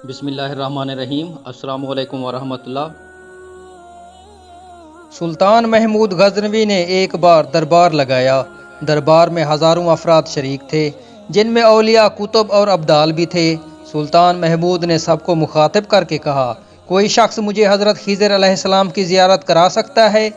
بسم اللہ الرحمن الرحیم۔ السلام علیکم ورحمۃ اللہ۔ سلطان محمود غزنوی نے ایک بار دربار لگایا۔ دربار میں ہزاروں افراد شریک تھے، جن میں اولیاء، کتب اور ابدال بھی تھے۔ سلطان محمود نے سب کو مخاطب کر کے کہا، کوئی شخص مجھے حضرت خضر علیہ السلام کی زیارت کرا سکتا ہے؟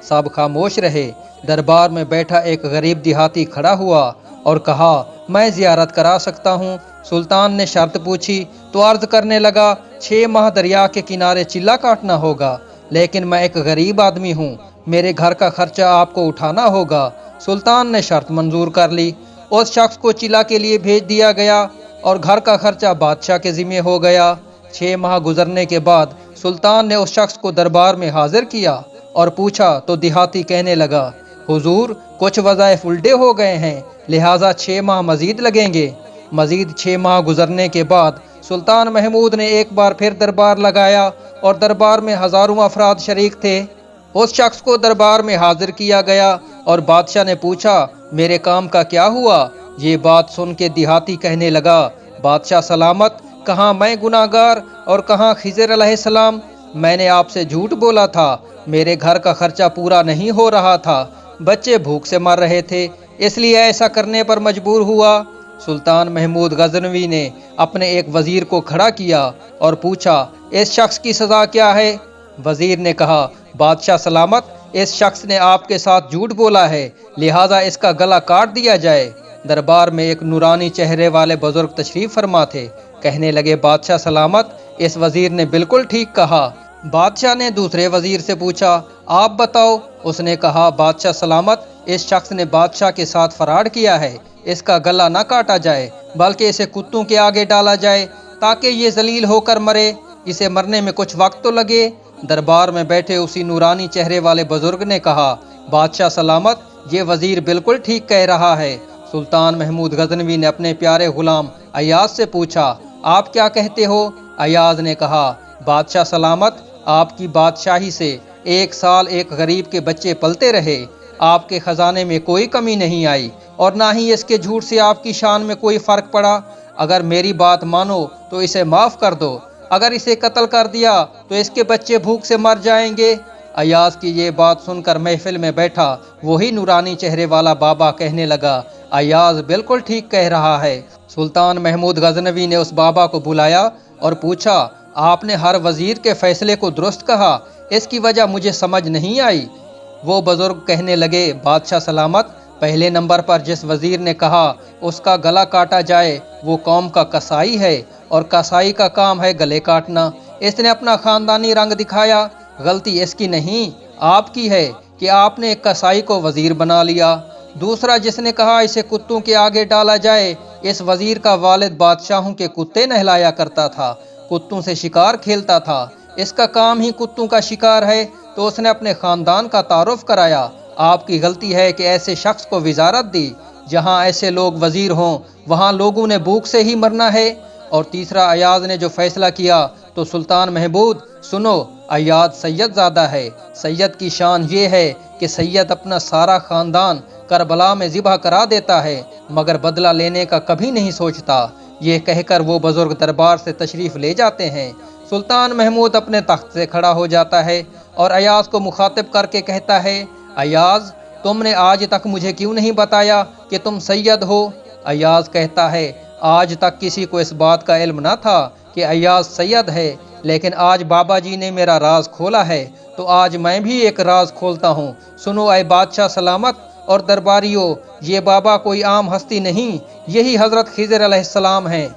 سب خاموش رہے۔ دربار میں بیٹھا ایک غریب دیہاتی کھڑا ہوا اور کہا، میں زیارت کرا سکتا ہوں۔ سلطان نے شرط پوچھی تو عرض کرنے لگا، 6 ماہ دریا کے کنارے چلہ کاٹنا ہوگا، لیکن میں ایک غریب آدمی ہوں، میرے گھر کا خرچہ آپ کو اٹھانا ہوگا۔ سلطان نے شرط منظور کر لی۔ اس شخص کو چلہ کے لیے بھیج دیا گیا اور گھر کا خرچہ بادشاہ کے ذمہ ہو گیا۔ 6 ماہ گزرنے کے بعد سلطان نے اس شخص کو دربار میں حاضر کیا اور پوچھا تو دیہاتی کہنے لگا، حضور کچھ وظائف الٹے ہو گئے ہیں، لہٰذا 6 ماہ مزید لگیں گے۔ مزید 6 ماہ گزرنے کے بعد سلطان محمود نے ایک بار پھر دربار لگایا اور دربار میں ہزاروں افراد شریک تھے۔ اس شخص کو دربار میں حاضر کیا گیا اور بادشاہ نے پوچھا، میرے کام کا کیا ہوا؟ یہ بات سن کے دیہاتی کہنے لگا، بادشاہ سلامت، کہاں میں گناہگار اور کہاں خضر علیہ السلام؟ میں نے آپ سے جھوٹ بولا تھا، میرے گھر کا خرچہ پورا نہیں ہو رہا تھا، بچے بھوک سے مر رہے تھے، اس لیے ایسا کرنے پر مجبور ہوا۔ سلطان محمود غزنوی نے اپنے ایک وزیر کو کھڑا کیا اور پوچھا، اس شخص کی سزا کیا ہے؟ وزیر نے کہا، بادشاہ سلامت، اس شخص نے آپ کے ساتھ جھوٹ بولا ہے، لہٰذا اس کا گلا کاٹ دیا جائے۔ دربار میں ایک نورانی چہرے والے بزرگ تشریف فرما تھے، کہنے لگے، بادشاہ سلامت، اس وزیر نے بالکل ٹھیک کہا۔ بادشاہ نے دوسرے وزیر سے پوچھا، آپ بتاؤ۔ اس نے کہا، بادشاہ سلامت، اس شخص نے بادشاہ کے ساتھ فراڈ کیا ہے، اس کا گلا نہ کاٹا جائے بلکہ اسے کتوں کے آگے ڈالا جائے تاکہ یہ ذلیل ہو کر مرے، اسے مرنے میں کچھ وقت تو لگے۔ دربار میں بیٹھے اسی نورانی چہرے والے بزرگ نے کہا، بادشاہ سلامت، یہ وزیر بالکل ٹھیک کہہ رہا ہے۔ سلطان محمود غزنوی نے اپنے پیارے غلام ایاز سے پوچھا، آپ کیا کہتے ہو؟ ایاز نے کہا، بادشاہ سلامت، آپ کی بادشاہی سے 1 سال ایک غریب کے بچے پلتے رہے، آپ کے خزانے میں کوئی کمی نہیں آئی اور نہ ہی اس کے جھوٹ سے آپ کی شان میں کوئی فرق پڑا۔ اگر میری بات مانو تو اسے معاف کر دو، اگر اسے قتل کر دیا تو اس کے بچے بھوک سے مر جائیں گے۔ ایاز کی یہ بات سن کر محفل میں بیٹھا وہی نورانی چہرے والا بابا کہنے لگا، ایاز بالکل ٹھیک کہہ رہا ہے۔ سلطان محمود غزنوی نے اس بابا کو بلایا اور پوچھا، آپ نے ہر وزیر کے فیصلے کو درست کہا، اس کی وجہ مجھے سمجھ نہیں آئی۔ وہ بزرگ کہنے لگے، بادشاہ سلامت، پہلے نمبر پر جس وزیر نے کہا اس کا گلا کاٹا جائے وہ قوم کا قصائی ہے، اور قصائی کا کام ہے گلے کاٹنا۔ اس نے اپنا خاندانی رنگ دکھایا، غلطی اس کی نہیں آپ کی ہے کہ آپ نے ایک قصائی کو وزیر بنا لیا۔ دوسرا جس نے کہا اسے کتوں کے آگے ڈالا جائے، اس وزیر کا والد بادشاہوں کے کتے نہلایا کرتا تھا، کتوں سے شکار کھیلتا تھا، اس کا کام ہی کتوں کا شکار ہے، تو اس نے اپنے خاندان کا تعارف کرایا۔ آپ کی غلطی ہے کہ ایسے شخص کو وزارت دی، جہاں ایسے لوگ وزیر ہوں وہاں لوگوں نے بھوک سے ہی مرنا ہے۔ اور تیسرا ایاز نے جو فیصلہ کیا تو سلطان محمود سنو، ایاز سید زادہ ہے، سید کی شان یہ ہے کہ سید اپنا سارا خاندان کربلا میں ذبح کرا دیتا ہے مگر بدلہ لینے کا کبھی نہیں سوچتا۔ یہ کہہ کر وہ بزرگ دربار سے تشریف لے جاتے ہیں۔ سلطان محمود اپنے تخت سے کھڑا ہو جاتا ہے اور ایاز کو مخاطب کر کے کہتا ہے، ایاز، تم نے آج تک مجھے کیوں نہیں بتایا کہ تم سید ہو؟ ایاز کہتا ہے، آج تک کسی کو اس بات کا علم نہ تھا کہ ایاز سید ہے، لیکن آج بابا جی نے میرا راز کھولا ہے تو آج میں بھی ایک راز کھولتا ہوں۔ سنو اے بادشاہ سلامت اور درباریوں، یہ بابا کوئی عام ہستی نہیں، یہی حضرت خضر علیہ السلام ہیں۔